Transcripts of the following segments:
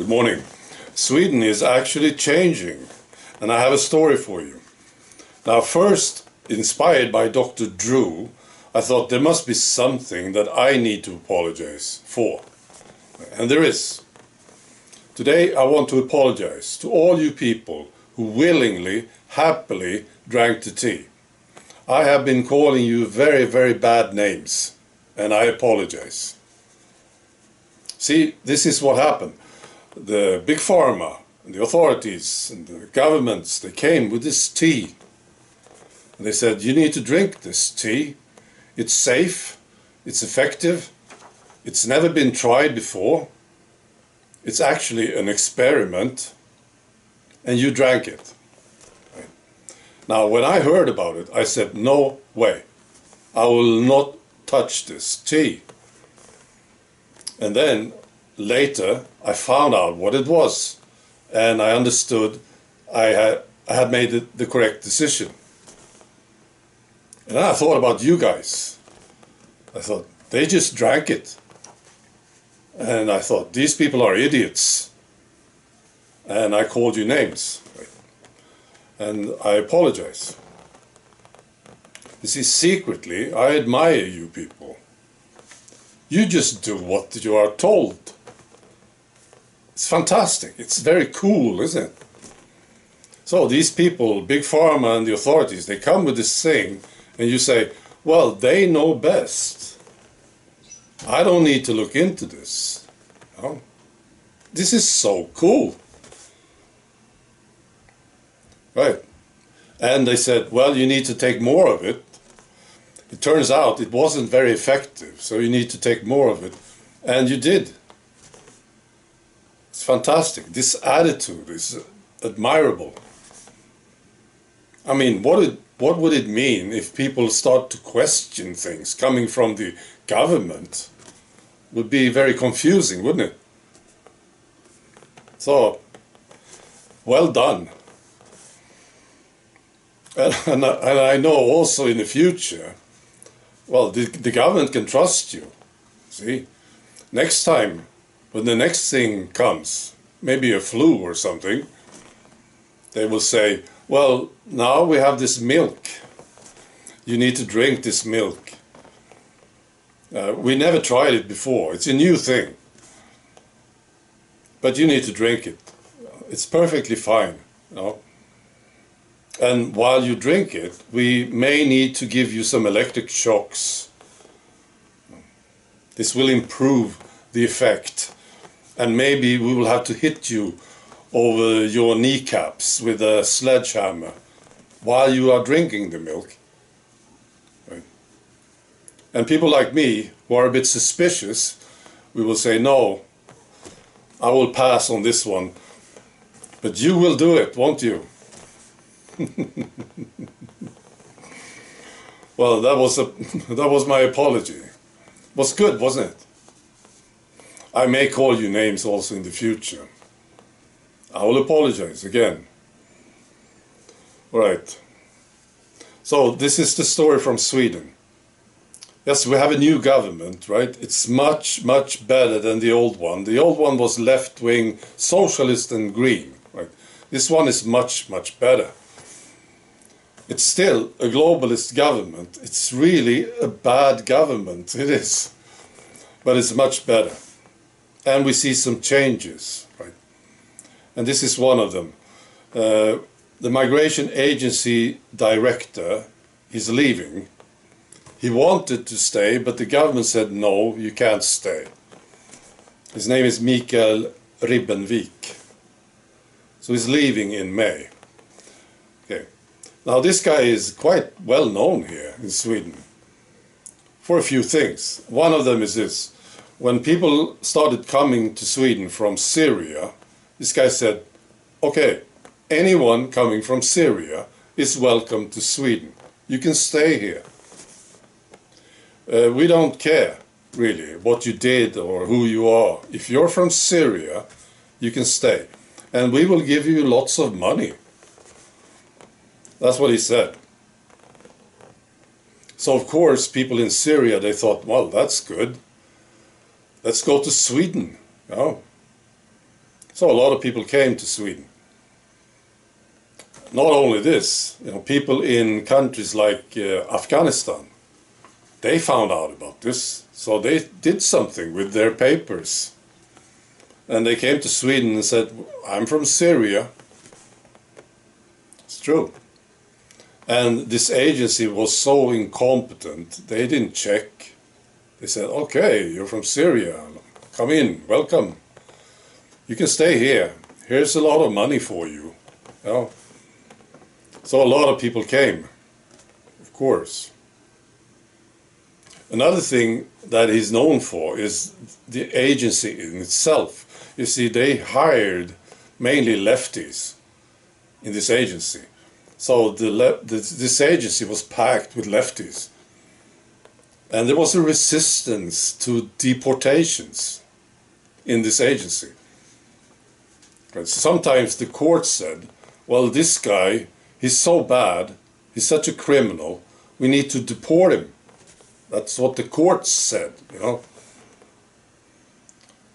Good morning. Sweden is actually changing, and I have a story for you. Now, first, inspired by Dr. Drew, I thought there must be something that I need to apologize for. And there is. Today, I want to apologize to all you people who willingly, happily drank the tea. I have been calling you very, very bad names, and I apologize. See, this is what happened. The big pharma, and the authorities, and the governments, they came with this tea. And they said, you need to drink this tea. It's safe, it's effective, it's never been tried before. It's actually an experiment, and you drank it. Right? Now, when I heard about it, I said, no way, I will not touch this tea. And then later I found out what it was, and I understood I had made the correct decision. And then I thought about you guys. I thought, they just drank it. And I thought, these people are idiots. And I called you names. Right? And I apologize. You see, secretly, I admire you people. You just do what you are told. It's fantastic. It's very cool, isn't it? So these people, Big Pharma and the authorities, they come with this thing, and you say, well, they know best. I don't need to look into this. No. This is so cool. Right. And they said, well, you need to take more of it. It turns out it wasn't very effective, so you need to take more of it. And you did. It's fantastic. This attitude is admirable. I mean, what would it mean if people start to question things coming from the government? It would be very confusing, wouldn't it? So, well done. And I know also in the future, well, the government can trust you. See, next time, when the next thing comes, maybe a flu or something, they will say, well, now we have this milk. You need to drink this milk. We never tried it before. It's a new thing. But you need to drink it. It's perfectly fine. You know? And while you drink it, we may need to give you some electric shocks. This will improve the effect. And maybe we will have to hit you over your kneecaps with a sledgehammer while you are drinking the milk. Right? And people like me, who are a bit suspicious, we will say, no, I will pass on this one. But you will do it, won't you? Well, that was my apology. It was good, wasn't it? I may call you names also in the future. I will apologize again. Right. So this is the story from Sweden. Yes, we have a new government, right? It's much, much better than the old one. The old one was left-wing, socialist and green, right? This one is much, much better. It's still a globalist government. It's really a bad government, it is. But it's much better. And we see some changes, right? And this is one of them. The migration agency director is leaving. He wanted to stay, but the government said, no, you can't stay. His name is Mikael Ribbenvik. So he's leaving in May. Okay. Now this guy is quite well known here in Sweden for a few things. One of them is this. When people started coming to Sweden from Syria, this guy said, okay, anyone coming from Syria is welcome to Sweden. You can stay here. We don't care, really, what you did or who you are. If you're from Syria, you can stay. And we will give you lots of money. That's what he said. So, of course, people in Syria, they thought, well, that's good. Let's go to Sweden. Oh. So a lot of people came to Sweden. Not only this, people in countries like Afghanistan, they found out about this, so they did something with their papers. And they came to Sweden and said, I'm from Syria. It's true. And this agency was so incompetent, they didn't check. They said, okay, you're from Syria, come in, welcome. You can stay here. Here's a lot of money for you. So a lot of people came, of course. Another thing that he's known for is the agency in itself. You see, they hired mainly lefties in this agency. So this agency was packed with lefties. And there was a resistance to deportations in this agency. And sometimes the court said, well, this guy, he's so bad, he's such a criminal, we need to deport him. That's what the court said,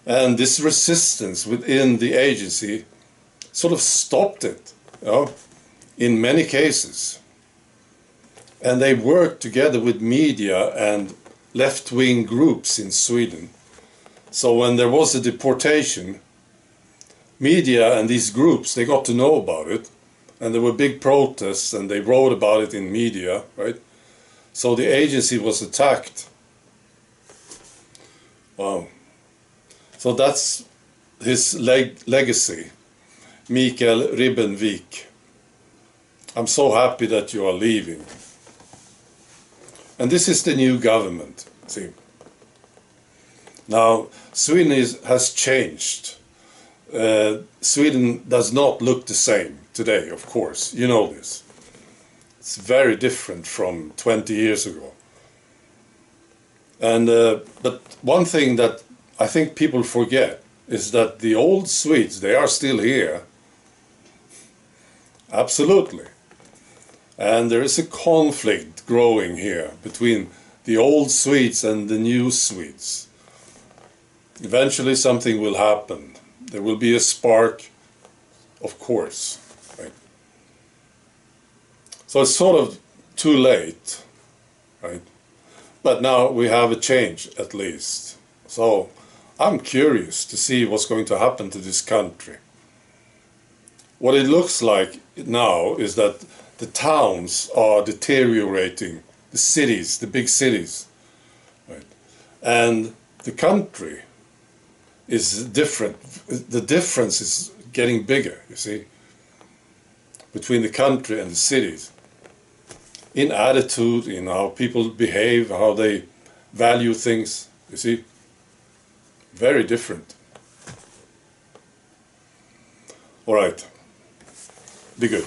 And this resistance within the agency sort of stopped it, in many cases. And they worked together with media and left-wing groups in Sweden. So when there was a deportation, media and these groups, they got to know about it. And there were big protests and they wrote about it in media, right? So the agency was attacked. Wow. So that's his legacy, Mikael Ribbenvik. I'm so happy that you are leaving. And this is the new government, see. Now, Sweden has changed. Sweden does not look the same today, of course. You know this. It's very different from 20 years ago. And but one thing that I think people forget is that the old Swedes, they are still here. Absolutely. And there is a conflict growing here between the old Swedes and the new Swedes. Eventually something will happen. There will be a spark, of course. Right? So it's sort of too late, right? But now we have a change at least. So I'm curious to see what's going to happen to this country. What it looks like now is that the towns are deteriorating, the cities, the big cities, right? And the country is different. The difference is getting bigger, you see, between the country and the cities. In attitude, in how people behave, how they value things, you see, very different. All right, be good.